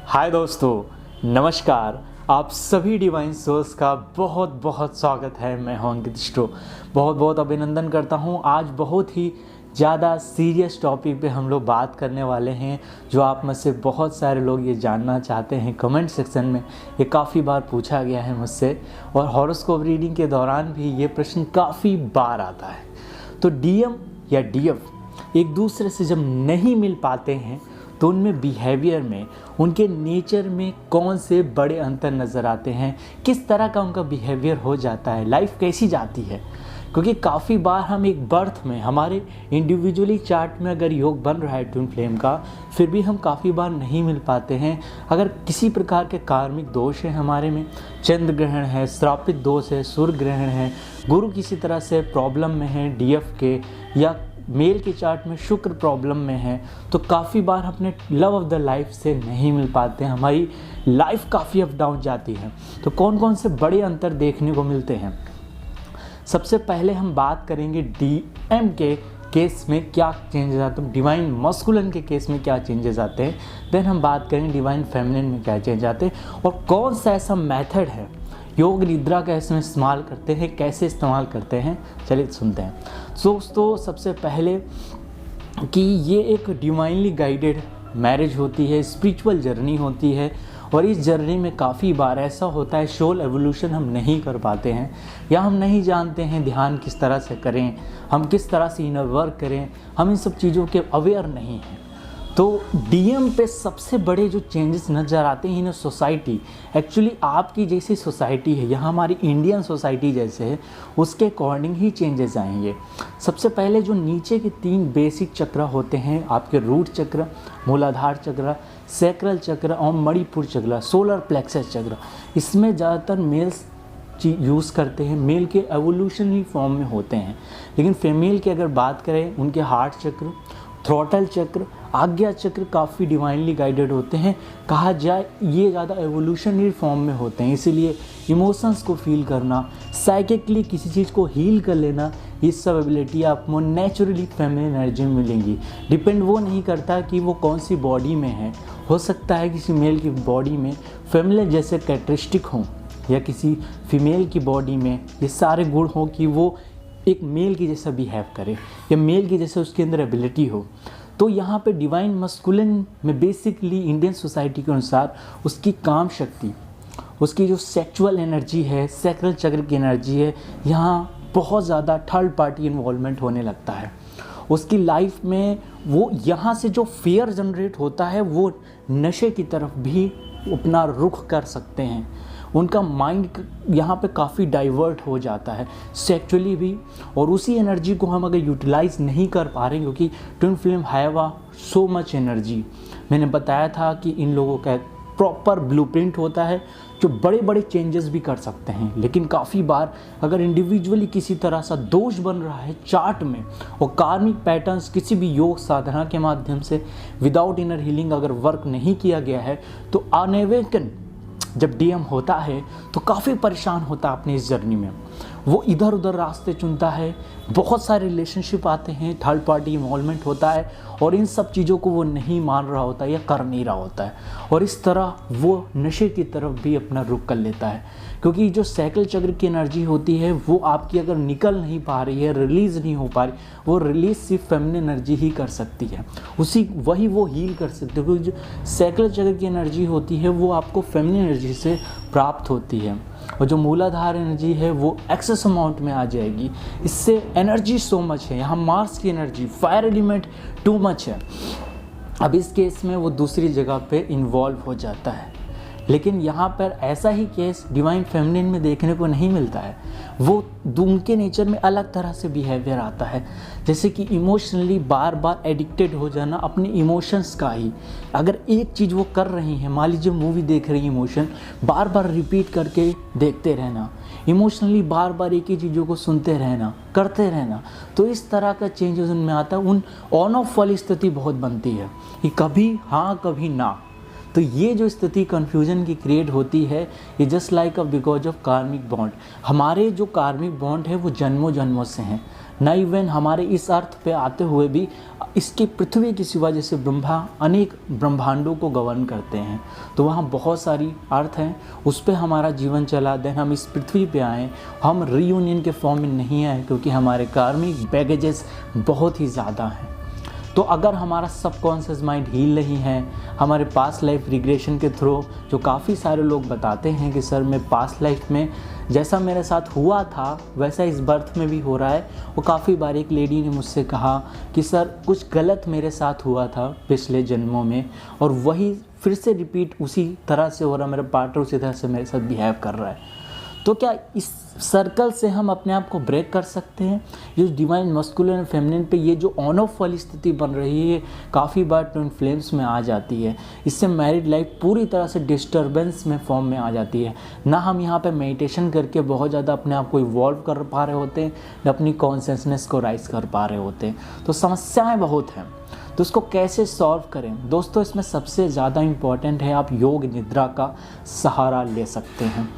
हाय दोस्तों, नमस्कार। आप सभी डिवाइन सोर्स का बहुत बहुत स्वागत है। मैं हूं अंकित स्टो। बहुत बहुत अभिनंदन करता हूं। आज बहुत ही ज़्यादा सीरियस टॉपिक पे हम लोग बात करने वाले हैं, जो आप में से बहुत सारे लोग ये जानना चाहते हैं। कमेंट सेक्शन में ये काफ़ी बार पूछा गया है मुझसे, और हॉरोस्कोप रीडिंग के दौरान भी ये प्रश्न काफ़ी बार आता है। तो डीएम या डीएफ एक दूसरे से जब नहीं मिल पाते हैं तो उनमें बिहेवियर में, उनके नेचर में कौन से बड़े अंतर नज़र आते हैं, किस तरह का उनका बिहेवियर हो जाता है, लाइफ कैसी जाती है। क्योंकि काफ़ी बार हम एक बर्थ में हमारे इंडिविजुअली चार्ट में अगर योग बन रहा है ट्विन फ्लेम का, फिर भी हम काफ़ी बार नहीं मिल पाते हैं। अगर किसी प्रकार के कार्मिक दोष है हमारे में, चंद्र ग्रहण है, श्रापित दोष है, सूर्य ग्रहण है, गुरु किसी तरह से प्रॉब्लम में है डीएफ के, या मेल के चार्ट में शुक्र प्रॉब्लम में है, तो काफ़ी बार अपने लव ऑफ द लाइफ से नहीं मिल पाते हैं। हमारी लाइफ काफ़ी अप डाउन जाती है। तो कौन कौन से बड़े अंतर देखने को मिलते हैं। सबसे पहले हम बात करेंगे डीएम के केस में क्या चेंजेस आते हैं, डिवाइन मस्कुलिन के केस में क्या चेंजेस आते हैं। देन हम बात करेंगे डिवाइन फेमिनिन में क्या चेंज आते हैं, और कौन सा ऐसा मेथड है योग निद्रा का इसमें इस्तेमाल करते हैं, कैसे इस्तेमाल करते हैं। चलिए सुनते हैं। दोस्तों, सबसे पहले कि ये एक डिवाइनली गाइडेड मैरिज होती है, स्पिरिचुअल जर्नी होती है, और इस जर्नी में काफ़ी बार ऐसा होता है सोल एवोल्यूशन हम नहीं कर पाते हैं, या हम नहीं जानते हैं ध्यान किस तरह से करें, हम किस तरह से इनर वर्क करें, हम इन सब चीज़ों के अवेयर नहीं हैं। तो डीएम पे सबसे बड़े जो चेंजेस नज़र आते हैं इन सोसाइटी, एक्चुअली आपकी जैसी सोसाइटी है, यहाँ हमारी इंडियन सोसाइटी जैसे है, उसके अकॉर्डिंग ही चेंजेस आएंगे। सबसे पहले जो नीचे के 3 बेसिक चक्र होते हैं आपके, रूट चक्र, मूलाधार चक्र, सैक्रल चक्र और मणिपुर चक्र, सोलर प्लेक्सस चक्र, इसमें ज़्यादातर मेल्स यूज़ करते हैं, मेल के एवोल्यूशनरी फॉर्म में होते हैं। लेकिन फीमेल की अगर बात करें, उनके हार्ट चक्र, थ्रोटल चक्र, आज्ञा चक्र काफ़ी डिवाइनली गाइडेड होते हैं। कहा जाए ये ज़्यादा एवोल्यूशनरी फॉर्म में होते हैं, इसीलिए इमोशंस को फील करना, साइकिकली किसी चीज़ को हील कर लेना, ये सब एबिलिटी आपको नेचुरली फेमिनिन एनर्जी में मिलेंगी। डिपेंड वो नहीं करता कि वो कौन सी बॉडी में है। हो सकता है किसी मेल की बॉडी में फेमिनिन जैसे कैरेक्टरिस्टिक हों, या किसी फीमेल की बॉडी में ये सारे गुण हों कि वो एक मेल की जैसा बिहेव करे, या मेल की जैसे उसके अंदर एबिलिटी हो। तो यहाँ पे डिवाइन मस्कुलिन में बेसिकली इंडियन सोसाइटी के अनुसार उसकी काम शक्ति, उसकी जो सेक्सुअल एनर्जी है, सैक्रल चक्र की एनर्जी है, यहाँ बहुत ज़्यादा थर्ड पार्टी इन्वॉल्वमेंट होने लगता है उसकी लाइफ में। वो यहाँ से जो फियर जनरेट होता है, वो नशे की तरफ भी अपना रुख कर सकते हैं। उनका माइंड यहाँ पे काफ़ी डाइवर्ट हो जाता है सेक्चुअली भी, और उसी एनर्जी को हम अगर यूटिलाइज़ नहीं कर पा रहे, क्योंकि twin flame have so much energy. मैंने बताया था कि इन लोगों का प्रॉपर ब्लूप्रिंट होता है जो बड़े बड़े चेंजेस भी कर सकते हैं। लेकिन काफ़ी बार अगर इंडिविजुअली किसी तरह सा दोष बन रहा है चार्ट में, और कार्मिक पैटर्न्स किसी भी योग साधना के माध्यम से विदाउट इनर हीलिंग अगर वर्क नहीं किया गया है, तो अनएवेकन जब डीएम होता है तो काफ़ी परेशान होता है अपनी इस जर्नी में। वो इधर उधर रास्ते चुनता है, बहुत सारे रिलेशनशिप आते हैं, थर्ड पार्टी इन्वॉल्वमेंट होता है, और इन सब चीज़ों को वो नहीं मान रहा होता या कर नहीं रहा होता है, और इस तरह वो नशे की तरफ भी अपना रुख कर लेता है। क्योंकि जो सैकल चक्र की एनर्जी होती है वो आपकी अगर निकल नहीं पा रही है, रिलीज़ नहीं हो पा रही, वो रिलीज़ सिर्फ फेमिनिन एनर्जी ही कर सकती है, वही वो हील कर सकती है। क्योंकि जो सैकल चक्र की एनर्जी होती है वो आपको फेमिनिन एनर्जी से प्राप्त होती है, और जो मूलाधार एनर्जी है वो एक्सेस अमाउंट में आ जाएगी। इससे एनर्जी सो मच है, यहाँ मार्स की energy, fire element too much है। अब इस केस में वो दूसरी जगह पे इन्वॉल्व हो जाता है। लेकिन यहाँ पर ऐसा ही केस डिवाइन फेमिनिन में देखने को नहीं मिलता है। वो उनके नेचर में अलग तरह से बिहेवियर आता है, जैसे कि इमोशनली बार बार एडिक्टेड हो जाना अपने इमोशंस का ही। अगर एक चीज़ वो कर रही हैं, मान लीजिए मूवी देख रही इमोशन, बार बार रिपीट करके देखते रहना, इमोशनली बार बार एक ही चीज़ों को सुनते रहना, करते रहना, तो इस तरह का चेंजेस उनमें आता है। उन ऑन ऑफ वाली स्थिति बहुत बनती है कि कभी हाँ कभी ना। तो ये जो स्थिति कन्फ्यूजन की क्रिएट होती है, ये जस्ट लाइक बिकॉज ऑफ कार्मिक बॉन्ड। हमारे जो कार्मिक बॉन्ड है वो जन्मों जन्मों से हैं, न इवन हमारे इस अर्थ पे आते हुए भी इसके पृथ्वी की सिवा जैसे ब्रह्मा अनेक ब्रह्मांडों को गवर्न करते हैं, तो वहाँ बहुत सारी अर्थ हैं, उस पे हमारा जीवन चला। देन हम इस पृथ्वी पे आए, हम रीयूनियन के फॉर्म में नहीं आए क्योंकि हमारे कार्मिक बैगेजेस बहुत ही ज़्यादा हैं। तो अगर हमारा सबकॉन्शियस माइंड हील नहीं है, हमारे पास्ट लाइफ रिग्रेशन के थ्रू, जो काफ़ी सारे लोग बताते हैं कि सर मैं पास्ट लाइफ में जैसा मेरे साथ हुआ था वैसा इस बर्थ में भी हो रहा है। वो काफ़ी बार एक लेडी ने मुझसे कहा कि सर कुछ गलत मेरे साथ हुआ था पिछले जन्मों में और वही फिर से रिपीट उसी तरह से हो रहा, मेरा पार्टनर उसी तरह से मेरे साथ बिहेव कर रहा है। तो क्या इस सर्कल से हम अपने आप को ब्रेक कर सकते हैं? ये डिवाइन मस्कुलिन और फेमिनिन पे ये जो ऑन ऑफ वाली स्थिति बन रही है काफ़ी बार ट्विन फ्लेम्स में आ जाती है। इससे मैरिड लाइफ पूरी तरह से डिस्टर्बेंस में फॉर्म में आ जाती है। ना हम यहाँ पे मेडिटेशन करके बहुत ज़्यादा अपने आप को इवॉल्व कर पा रहे होते हैं, ना अपनी कॉन्शियसनेस को राइज कर पा रहे होते हैं। तो समस्याएँ बहुत हैं, तो उसको कैसे सॉल्व करें? दोस्तों इसमें सबसे ज़्यादा इम्पॉर्टेंट है आप योग निद्रा का सहारा ले सकते हैं।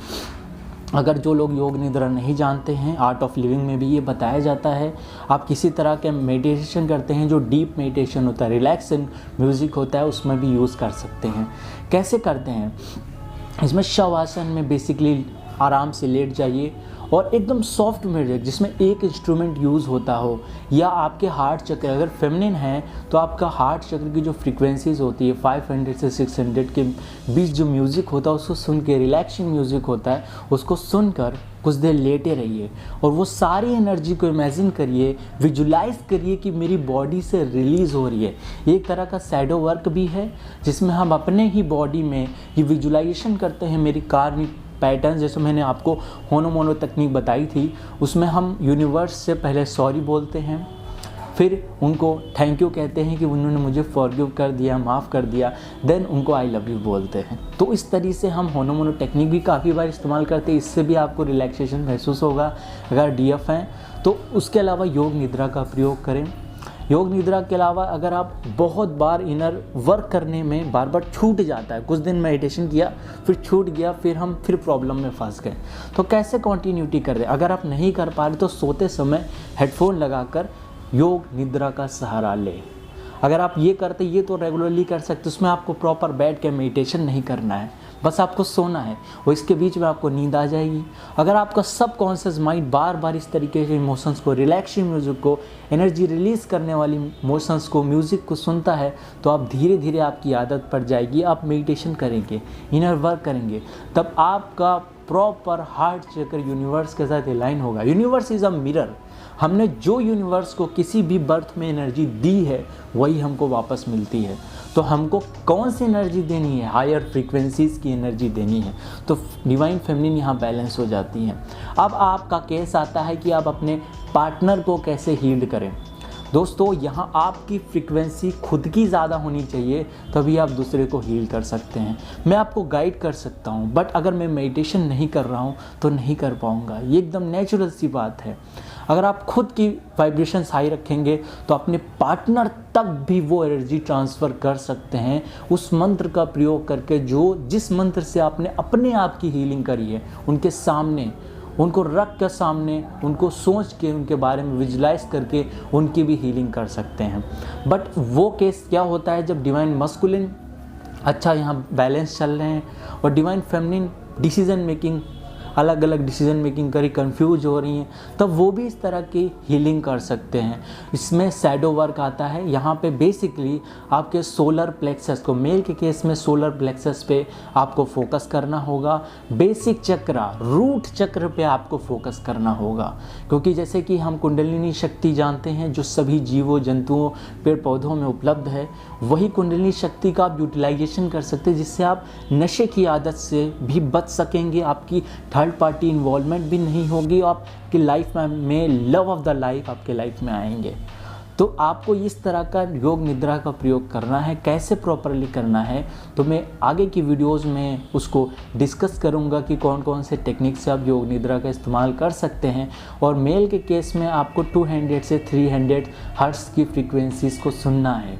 अगर जो लोग योग निद्रा नहीं जानते हैं, आर्ट ऑफ लिविंग में भी ये बताया जाता है, आप किसी तरह के मेडिटेशन करते हैं जो डीप मेडिटेशन होता है, रिलैक्सिंग म्यूज़िक होता है, उसमें भी यूज़ कर सकते हैं। कैसे करते हैं? इसमें शवासन में बेसिकली आराम से लेट जाइए और एकदम सॉफ्ट म्यूजिक जिसमें एक इंस्ट्रूमेंट यूज़ होता हो, या आपके हार्ट चक्र अगर फेमिनिन है तो आपका हार्ट चक्र की जो फ्रीक्वेंसीज होती है 500 से 600 के बीच जो म्यूज़िक होता है उसको सुन के, रिलैक्सिंग म्यूज़िक होता है उसको सुनकर कुछ देर लेटे रहिए और वो सारी एनर्जी को इमेजिन करिए, विजुलाइज करिए कि मेरी बॉडी से रिलीज़ हो रही है। एक तरह का शैडो वर्क भी है जिसमें हम अपने ही बॉडी में ये विजुलाइजेशन करते हैं। मेरी कार्मिक पैटर्न जैसे मैंने आपको होनो मोनो तकनीक बताई थी, उसमें हम यूनिवर्स से पहले सॉरी बोलते हैं, फिर उनको थैंक यू कहते हैं कि उन्होंने मुझे फॉरगिव कर दिया, माफ़ कर दिया, देन उनको आई लव यू बोलते हैं। तो इस तरीके से हम होनो मोनो टेक्निक भी काफ़ी बार इस्तेमाल करते हैं, इससे भी आपको रिलैक्सेशन महसूस होगा अगर डीएफ हैं तो। उसके अलावा योग निद्रा का प्रयोग करें। योग निद्रा के अलावा अगर आप बहुत बार इनर वर्क करने में बार बार छूट जाता है, कुछ दिन मेडिटेशन किया फिर छूट गया, फिर हम प्रॉब्लम में फंस गए, तो कैसे कंटिन्यूटी कर रहे हैं? अगर आप नहीं कर पा रहे तो सोते समय हेडफोन लगाकर योग निद्रा का सहारा लें। अगर आप ये करते, ये तो रेगुलरली कर सकते, उसमें आपको प्रॉपर बैठ के मेडिटेशन नहीं करना है, बस आपको सोना है और इसके बीच में आपको नींद आ जाएगी। अगर आपका सब कॉन्शियस माइंड बार बार इस तरीके के इमोशंस को, रिलैक्सिंग म्यूज़िक को, एनर्जी रिलीज़ करने वाली इमोशंस को, म्यूज़िक को सुनता है तो आप धीरे धीरे आपकी आदत पड़ जाएगी। आप मेडिटेशन करेंगे, इनर वर्क करेंगे, तब आपका प्रॉपर हार्ट चक्र यूनिवर्स के साथ अलाइन होगा। Universe is a mirror. हमने जो यूनिवर्स को किसी भी बर्थ में एनर्जी दी है वही हमको वापस मिलती है। तो हमको कौन सी एनर्जी देनी है? हायर फ्रीक्वेंसीज की एनर्जी देनी है। तो डिवाइन फेमिनिन यहाँ बैलेंस हो जाती हैं। अब आपका केस आता है कि आप अपने पार्टनर को कैसे हील करें। दोस्तों यहाँ आपकी फ्रीक्वेंसी खुद की ज़्यादा होनी चाहिए, तभी आप दूसरे को हील कर सकते हैं। मैं आपको गाइड कर सकता हूँ, बट अगर मैं मेडिटेशन नहीं कर रहा हूँ तो नहीं कर पाऊँगा। ये एकदम नेचुरल सी बात है। अगर आप खुद की वाइब्रेशंस हाई रखेंगे तो अपने पार्टनर तक भी वो एनर्जी ट्रांसफ़र कर सकते हैं उस मंत्र का प्रयोग करके, जो जिस मंत्र से आपने अपने आप की हीलिंग करी है। उनके सामने, उनको रख कर सामने, उनको सोच के, उनके बारे में विजुलाइज करके उनकी भी हीलिंग कर सकते हैं। बट वो केस क्या होता है जब डिवाइन मस्कुलिन अच्छा यहाँ बैलेंस चल रहे हैं और डिवाइन फेमिनिन डिसीजन मेकिंग, अलग अलग डिसीजन मेकिंग करी, कंफ्यूज हो रही हैं, तब वो भी इस तरह की हीलिंग कर सकते हैं। इसमें शैडो वर्क आता है। यहाँ पे बेसिकली आपके सोलर प्लेक्सस को, मेल के केस में सोलर प्लेक्सस पे आपको फोकस करना होगा। बेसिक चक्र, रूट चक्र पे आपको फोकस करना होगा, क्योंकि जैसे कि हम कुंडलिनी शक्ति जानते हैं जो सभी जीवों, जंतुओं, पेड़ पौधों में उपलब्ध है, वही कुंडलिनी शक्ति का आप यूटिलाइजेशन कर सकते हैं, जिससे आप नशे की आदत से भी बच सकेंगे। आपकी थर्ड पार्टी इन्वॉल्वमेंट भी नहीं होगी, आपकी लाइफ में लव ऑफ द लाइफ आपके लाइफ में आएंगे। तो आपको इस तरह का योग निद्रा का प्रयोग करना है। कैसे प्रॉपरली करना है तो मैं आगे की वीडियोस में उसको डिस्कस करूंगा कि कौन कौन से टेक्निक से आप योग निद्रा का इस्तेमाल कर सकते हैं। और मेल के केस में आपको 200 से 300 हर्ट्ज़ की फ्रीक्वेंसीज़ को सुनना है।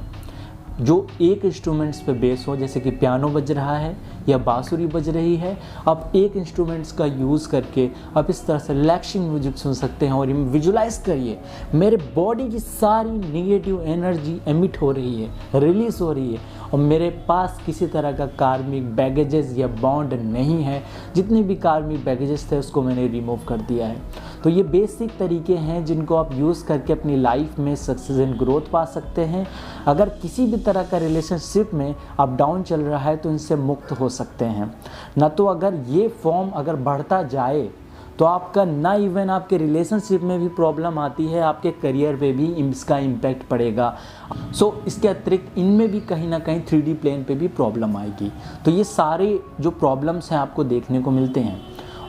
जो एक इंस्ट्रूमेंट्स पे बेस हो, जैसे कि पियानो बज रहा है या बांसुरी बज रही है, आप एक इंस्ट्रूमेंट्स का यूज़ करके आप इस तरह से रिलैक्सिंग म्यूजिक सुन सकते हैं। और विजुलाइज करिए मेरे बॉडी की सारी नेगेटिव एनर्जी एमिट हो रही है, रिलीज हो रही है, और मेरे पास किसी तरह का कार्मिक बैगेजेस या बॉन्ड नहीं है। जितने भी कार्मिक बैगेजेस थे उसको मैंने रिमूव कर दिया है। तो ये बेसिक तरीके हैं जिनको आप यूज़ करके अपनी लाइफ में सक्सेस एंड ग्रोथ पा सकते हैं। अगर किसी भी तरह का रिलेशनशिप में अप डाउन चल रहा है तो इनसे मुक्त हो सकते हैं। ना तो अगर ये फॉर्म अगर बढ़ता जाए तो आपका ना इवन आपके रिलेशनशिप में भी प्रॉब्लम आती है, आपके करियर पे भी इसका इम्पैक्ट पड़ेगा। सो इसके अतिरिक्त इनमें भी कहीं ना कहीं 3D प्लेन पे भी प्रॉब्लम आएगी। तो ये सारे जो प्रॉब्लम्स हैं आपको देखने को मिलते हैं।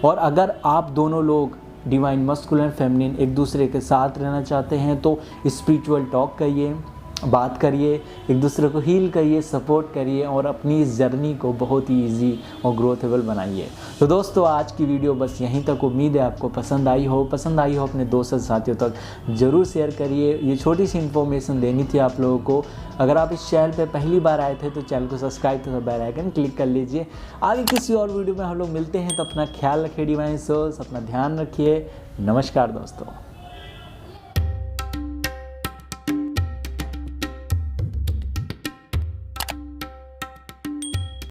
और अगर आप दोनों लोग डिवाइन मस्कुलिन फेमिनिन एक दूसरे के साथ रहना चाहते हैं तो स्पिरिचुअल टॉक करिए, बात करिए, एक दूसरे को हील करिए, सपोर्ट करिए और अपनी इस जर्नी को बहुत ही ईजी और ग्रोथेबल बनाइए। तो दोस्तों आज की वीडियो बस यहीं तक। उम्मीद है आपको पसंद आई हो अपने दोस्तों साथियों तक ज़रूर शेयर करिए। ये छोटी सी इन्फॉर्मेशन देनी थी आप लोगों को। अगर आप इस चैनल पे पहली बार आए थे तो चैनल को सब्सक्राइब तो बेल आइकन क्लिक कर लीजिए। आगे किसी और वीडियो में हम लोग मिलते हैं, तो अपना ख्याल रखिए डिवाइन सोल्स, अपना ध्यान रखिए। नमस्कार दोस्तों।